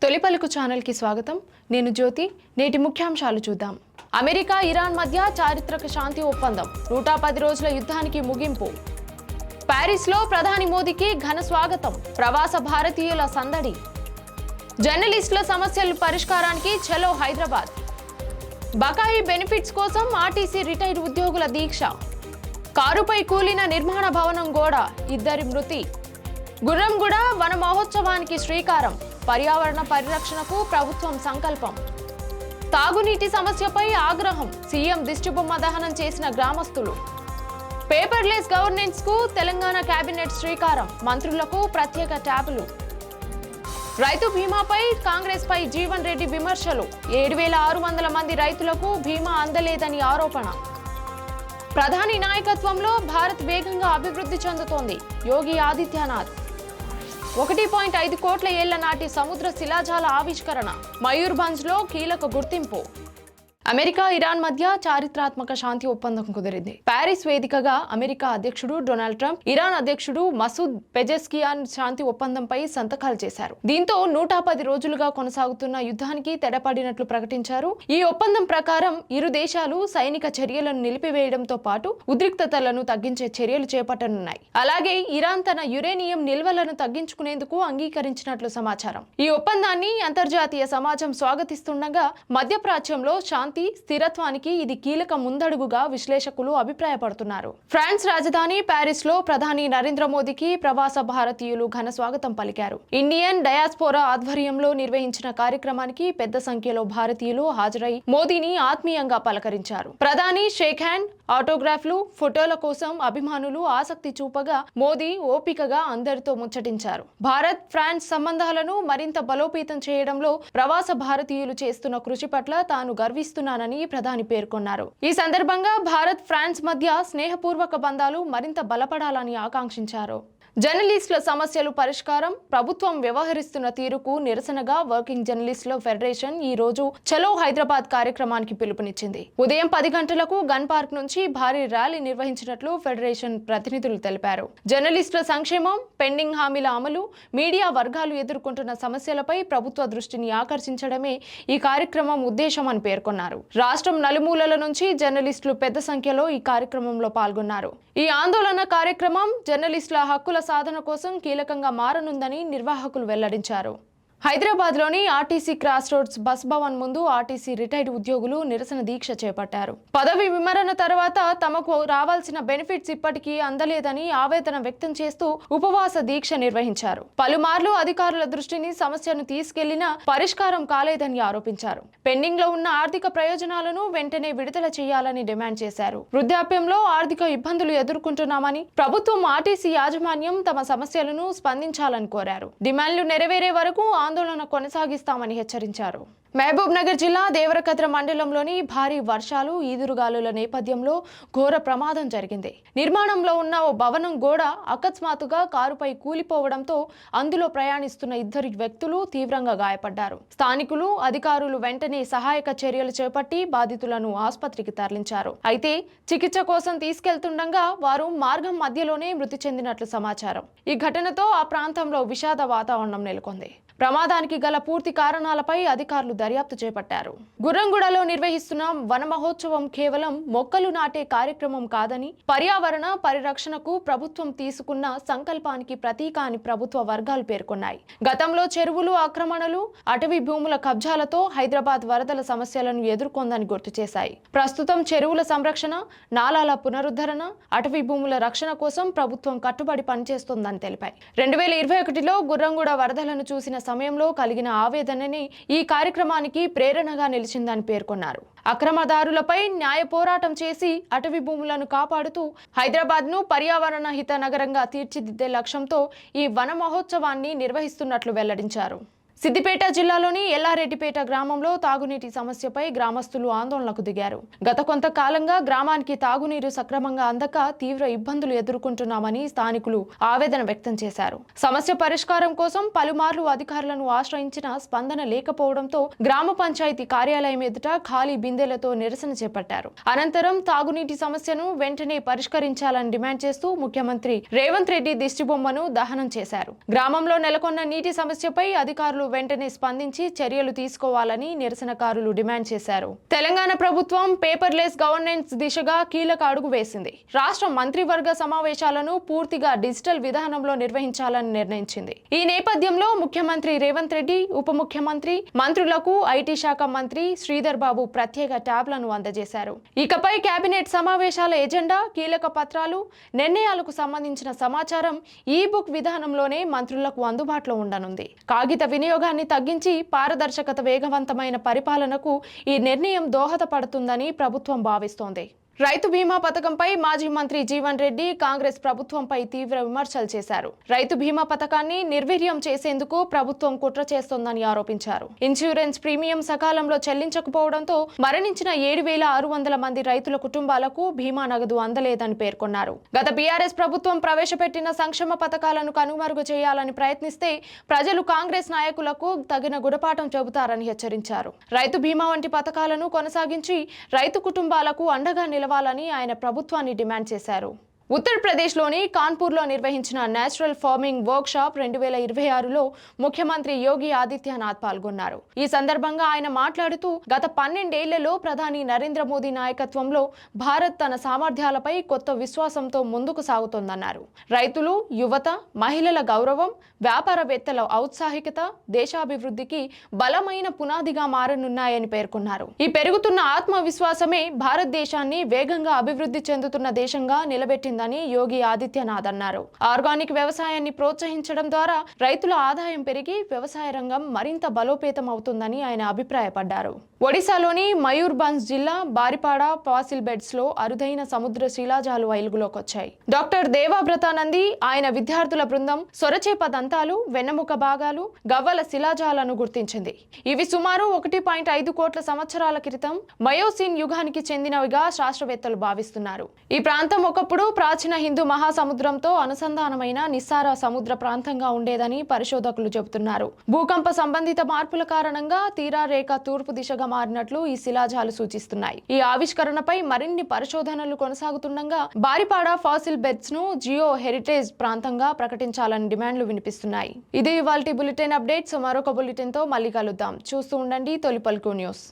తొలి పలుకు ఛానల్ కి స్వాగతం. నేను జ్యోతి. నేటి ముఖ్యాంశాలు చూద్దాం. అమెరికా ఇరాన్ మధ్య చారిత్రక శాంతి ఒప్పందం, 110 రోజుల యుద్ధానికి ముగింపు. ప్యారిస్ లో ప్రధాని మోదీకి ఘన స్వాగతం, ప్రవాస భారతీయుల సందడి. జర్నలిస్టుల సమస్యల పరిష్కారానికి చలో హైదరాబాద్. బకాయి బెనిఫిట్స్ కోసం ఆర్టీసీ రిటైర్డ్ ఉద్యోగుల దీక్ష. కారుపై కూలిన నిర్మాణ భవనం గోడ, 2 మృతి. గుర్రంగూడ వన మహోత్సవానికి శ్రీకారం, పర్యావరణ పరిరక్షణకు ప్రభుత్వం సంకల్పం. తాగునీటి సమస్యపై ఆగ్రహం, సీఎం దిష్టిబొమ్మ దహనం చేసిన గ్రామస్తులు. పేపర్లెస్ గవర్నెన్స్ కు తెలంగాణ కేబినెట్ శ్రీకారం, మంత్రులకు ప్రత్యేక ట్యాబులు. రైతు బీమాపై కాంగ్రెస్ పై జీవన్ రెడ్డి విమర్శలు, 7,600 మంది రైతులకు బీమా అందలేదని ఆరోపణ. ప్రధాని నాయకత్వంలో భారత్ వేగంగా అభివృద్ధి చెందుతోంది, యోగి ఆదిత్యనాథ్. 1.5 కోట్ల ఏళ్ల నాటి సముద్ర శిలాజాల ఆవిష్కరణ, మయూర్భంజ్లో కీలక గుర్తింపు. అమెరికా ఇరాన్ మధ్య చారిత్రాత్మక శాంతి ఒప్పందం కుదిరింది. ప్యారిస్ వేదికగా అమెరికా అధ్యక్షుడు డొనాల్డ్ ట్రంప్, ఇరాన్ అధ్యక్షుడు మసూద్ పెజెస్కియాన్ శాంతి ఒప్పందంపై సంతకాలు చేశారు. దీంతో 110 రోజులుగా కొనసాగుతున్న యుద్ధానికి తెరపడినట్లు ప్రకటించారు. ఈ ఒప్పందం ప్రకారం ఇరు దేశాలు సైనిక చర్యలను నిలిపివేయడంతో పాటు ఉద్రిక్తతలను తగ్గించే చర్యలు చేపట్టనున్నాయి. అలాగే ఇరాన్ తన యురేనియం నిల్వలను తగ్గించుకునేందుకు అంగీకరించినట్లు సమాచారం. ఈ ఒప్పందాన్ని అంతర్జాతీయ సమాజం స్వాగతిస్తుండగా మధ్యప్రాచ్యంలో శాంతి స్థిరత్వానికి ఇది కీలక ముందడుగుగా విశ్లేషకులు అభిప్రాయపడుతున్నారు. ఫ్రాన్స్ రాజధాని ప్యారిస్ లో ప్రధాని నరేంద్ర మోదీకి ప్రవాస భారతీయులు ఘన స్వాగతం పలికారు. ఇండియన్ డయాస్పోరా ఆధ్వర్యంలో నిర్వహించిన కార్యక్రమానికి పెద్ద సంఖ్యలో భారతీయులు హాజరై మోదీని ఆత్మీయంగా పలకరించారు. ప్రధాని షేక్ హ్యాండ్, ఆటోగ్రాఫ్లు, ఫోటోల కోసం అభిమానులు ఆసక్తి చూపగా మోదీ ఓపికగా అందరితో ముచ్చటించారు. భారత్ ఫ్రాన్స్ సంబంధాలను మరింత బలోపేతం చేయడంలో ప్రవాస భారతీయులు చేస్తున్న కృషి పట్ల తాను గర్విస్తున్నానని ప్రధాని పేర్కొన్నారు. ఈ సందర్భంగా భారత్ ఫ్రాన్స్ మధ్య స్నేహపూర్వక బంధాలు మరింత బలపడాలని ఆకాంక్షించారు. జర్నలిస్టుల సమస్యలు పరిష్కారం, ప్రభుత్వం వ్యవహరిస్తున్న తీరుకు నిరసనగా వర్కింగ్ జర్నలిస్టుల ఫెడరేషన్ ఈ రోజు చలో హైదరాబాద్ కార్యక్రమానికి పిలుపునిచ్చింది. ఉదయం 10 గంటలకు గన్ పార్క్ నుంచి భారీ ర్యాలీ నిర్వహించినట్లు ఫెడరేషన్ ప్రతినిధులు తెలిపారు. జర్నలిస్టుల సంక్షేమం, పెండింగ్ హామీల అమలు, మీడియా వర్గాలు ఎదుర్కొంటున్న సమస్యలపై ప్రభుత్వ దృష్టిని ఆకర్షించడమే ఈ కార్యక్రమం ఉద్దేశమని పేర్కొన్నారు. రాష్ట్రం నలుమూలల నుంచి జర్నలిస్టులు పెద్ద సంఖ్యలో ఈ కార్యక్రమంలో పాల్గొన్నారు. ఈ ఆందోళన కార్యక్రమం జర్నలిస్టుల హక్కుల సాధన కోసం కీలకంగా మారనుందని నిర్వాహకులు వెల్లడించారు. హైదరాబాద్లోని RTC cross roads bus Bhavan ముందు ఆర్టీసీ రిటైర్డ్ ఉద్యోగులు నిరసన దీక్ష చేపట్టారు. పదవి విరమణ తర్వాత తమకు రావాల్సిన బెనిఫిట్స్ ఇప్పటికీ అందలేదని ఆవేదన వ్యక్తం చేస్తూ ఉపవాస దీక్ష నిర్వహించారు. పలుమార్లు అధికారుల దృష్టిని సమస్యను తీసుకెళ్లినా పరిష్కారం కాలేదని ఆరోపించారు. పెండింగ్ లో ఉన్న ఆర్థిక ప్రయోజనాలను వెంటనే విడుదల చేయాలని డిమాండ్ చేశారు. వృద్ధాప్యంలో ఆర్థిక ఇబ్బందులు ఎదుర్కొంటున్నామని, ప్రభుత్వం ఆర్టీసీ యాజమాన్యం తమ సమస్యలను స్పందించాలని కోరారు. డిమాండ్లు నెరవేరే వరకు ఆందోళన కొనసాగిస్తామని హెచ్చరించారు. మహబూబ్ నగర్ జిల్లా దేవరకద్ర మండలంలోని భారీ వర్షాలు, ఈదురుగాలుల నేపథ్యంలో ఘోర ప్రమాదం జరిగింది. నిర్మాణంలో ఉన్న ఓ భవనం గోడ అకస్మాత్తుగా కారుపై కూలిపోవడంతో అందులో ప్రయాణిస్తున్న 2 వ్యక్తులు తీవ్రంగా గాయపడ్డారు. స్థానికులు, అధికారులు వెంటనే సహాయక చర్యలు చేపట్టి బాధితులను ఆసుపత్రికి తరలించారు. అయితే చికిత్స కోసం తీసుకెళ్తుండగా వారు మార్గం మధ్యలోనే మృతి చెందినట్లు సమాచారం. ఈ ఘటనతో ఆ ప్రాంతంలో విషాద వాతావరణం నెలకొంది. ప్రమాదానికి గల పూర్తి కారణాలపై అధికారులు దర్యాప్తు చేపట్టారు. గుర్రంగూడలో నిర్వహిస్తున్న వన మహోత్సవం కేవలం మొక్కలు నాటే కార్యక్రమం కాదని, పర్యావరణ పరిరక్షణకు ప్రభుత్వం తీసుకున్న సంకల్పానికి ప్రతీక అని ప్రభుత్వ వర్గాలు పేర్కొన్నాయి. గతంలో చెరువులు ఆక్రమణలు, అటవీ భూముల కబ్జాలతో హైదరాబాద్ వరదల సమస్యలను ఎదుర్కొందని గుర్తు చేశాయి. ప్రస్తుతం చెరువుల సంరక్షణ, నాలాల పునరుద్ధరణ, అటవీ భూముల రక్షణ కోసం ప్రభుత్వం కట్టుబడి పనిచేస్తోందని తెలిపాయి. 2021లో గుర్రంగూడ వరదలను చూసిన సమయంలో కలిగిన ఆవేదనని ఈ కార్యక్రమానికి ప్రేరణగా నిలిచిందని పేర్కొన్నారు. అక్రమదారులపై న్యాయ పోరాటం చేసి అటవీ భూములను కాపాడుతూ హైదరాబాద్ను పర్యావరణ హిత నగరంగా తీర్చిదిద్దే లక్ష్యంతో ఈ వన మహోత్సవాన్ని నిర్వహిస్తున్నట్లు వెల్లడించారు. సిద్దిపేట జిల్లాలోని ఎల్లారెడ్డిపేట గ్రామంలో తాగునీటి సమస్యపై గ్రామస్తులు ఆందోళనకు దిగారు. గత కొంతకాలంగా గ్రామానికి తాగునీరు సక్రమంగా అందక తీవ్ర ఇబ్బందులు ఎదుర్కొంటున్నామని స్థానికులు ఆవేదన వ్యక్తం చేశారు. సమస్య పరిష్కారం కోసం పలుమార్లు అధికారులను ఆశ్రయించిన స్పందన లేకపోవడంతో గ్రామ పంచాయతీ కార్యాలయం ఎదుట ఖాళీ బిందెలతో నిరసన చేపట్టారు. అనంతరం తాగునీటి సమస్యను వెంటనే పరిష్కరించాలని డిమాండ్ చేస్తూ ముఖ్యమంత్రి రేవంత్ రెడ్డి దిష్టిబొమ్మను దహనం చేశారు. గ్రామంలో నెలకొన్న నీటి సమస్యపై అధికారులు వెంటనే స్పందించి చర్యలు తీసుకోవాలని నిరసనకారులు డిమాండ్ చేశారు. తెలంగాణ ప్రభుత్వం పేపర్లెస్ గవర్నెన్స్ దిశగా కీలక అడుగు వేసింది. రాష్ట్ర మంత్రివర్గ సమావేశాలను పూర్తిగా డిజిటల్ విధానంలో నిర్వహించాలని నిర్ణయించింది. ఈ నేపథ్యంలో ముఖ్యమంత్రి రేవంత్ రెడ్డి, ఉప ముఖ్యమంత్రి, మంత్రులకు ఐటీ శాఖ మంత్రి శ్రీధర్ బాబు ప్రత్యేక ట్యాబ్లను అందజేశారు. ఇకపై కేబినెట్ సమావేశాల ఎజెండా, కీలక పత్రాలు, నిర్ణయాలకు సంబంధించిన సమాచారం ఈ-బుక్ విధానంలోనే మంత్రులకు అందుబాటులో ఉండనుంది. కాగిత వినియోగాన్ని తగ్గించి పారదర్శకత, వేగవంతమైన పరిపాలనకు ఈ నిర్ణయం దోహదపడుతుందని ప్రభుత్వం భావిస్తోంది. రైతు బీమా పథకంపై మాజీ మంత్రి జీవన్ రెడ్డి కాంగ్రెస్ ప్రభుత్వంపై తీవ్ర విమర్శలు చేశారు. రైతు బీమా పథకాన్ని నిర్వీర్యం చేసేందుకు ప్రభుత్వం కుట్ర చేస్తోందని ఆరోపించారు. ఇన్సూరెన్స్ ప్రీమియం సకాలంలో చెల్లించకపోవడంతో మరణించిన 7,600 మంది రైతుల కుటుంబాలకు బీమా నగదు అందలేదని పేర్కొన్నారు. గత బీఆర్ఎస్ ప్రభుత్వం ప్రవేశపెట్టిన సంక్షేమ పథకాలను కనుమరుగు చేయాలని ప్రయత్నిస్తే ప్రజలు కాంగ్రెస్ నాయకులకు తగిన గుణపాఠం చెబుతారని హెచ్చరించారు. రైతు బీమా వంటి పథకాలను కొనసాగించి రైతు కుటుంబాలకు అండగా నిలవాలని ఆయన ప్రభుత్వాన్ని డిమాండ్ చేశారు. ఉత్తరప్రదేశ్లోని కాన్పూర్లో నిర్వహించిన నేచురల్ ఫార్మింగ్ వర్క్ షాప్ 2026లో ముఖ్యమంత్రి యోగి ఆదిత్యనాథ్ పాల్గొన్నారు. ఈ సందర్భంగా ఆయన మాట్లాడుతూ, గత 12 ఏళ్లలో ప్రధాని నరేంద్ర మోదీ నాయకత్వంలో భారత్ తన సామర్థ్యాలపై కొత్త విశ్వాసంతో ముందుకు సాగుతోందన్నారు. రైతులు, యువత, మహిళల గౌరవం, వ్యాపారవేత్తల ఔత్సాహికత దేశాభివృద్ధికి బలమైన పునాదిగా మారనున్నాయని పేర్కొన్నారు. ఈ పెరుగుతున్న ఆత్మవిశ్వాసమే భారతదేశాన్ని వేగంగా అభివృద్ధి చెందుతున్న దేశంగా నిలబెట్టింది దని యోగి ఆదిత్యనాథ్ అన్నారు. ఆర్గానిక్ వ్యవసాయాన్ని ప్రోత్సహించడం ద్వారా రైతుల ఆదాయం పెరిగి వ్యవసాయ రంగం మరింత బలోపేతం అవుతుందని ఆయన అభిప్రాయపడ్డారు. ఒడిశాలోని మయూర్భంజ్ జిల్లా బారిపాడ ఫాసిల్ బెడ్స్ లో అరుదైన సముద్ర శిలాజాలు వెలుగులోకి వచ్చాయి. డాక్టర్ దేవాబ్రతానంది, ఆయన విద్యార్థుల బృందం సొరచేప దంతాలు, వెన్నెముక భాగాలు, గవ్వల శిలాజాలను గుర్తించింది. ఇవి సుమారు 1.5 కోట్ల సంవత్సరాల క్రితం మయోసిన్ యుగానికి చెందినవిగా శాస్త్రవేత్తలు భావిస్తున్నారు. ఈ ప్రాంతం ఒకప్పుడు ప్రాచీన హిందూ మహాసముద్రంతో అనుసంధానమైన నిస్సార సముద్ర ప్రాంతంగా ఉండేదని పరిశోధకులు చెబుతున్నారు. భూకంప సంబంధిత మార్పుల కారణంగా తీరా రేఖ తూర్పు దిశగా మారినట్లు ఈ శిలాజాలు సూచిస్తున్నాయి. ఈ ఆవిష్కరణపై మరిన్ని పరిశోధనలు కొనసాగుతుండగా బారిపాడ ఫాసిల్ బెడ్స్ ను జియో హెరిటేజ్ ప్రాంతంగా ప్రకటించాలని డిమాండ్లు వినిపిస్తున్నాయి. ఇది ఇవాల్టి బులెటిన్ అప్డేట్స్. మరొక బులెటిన్ తో మళ్ళీ కలుద్దాం. చూస్తూ ఉండండి తొలి పలుకు న్యూస్.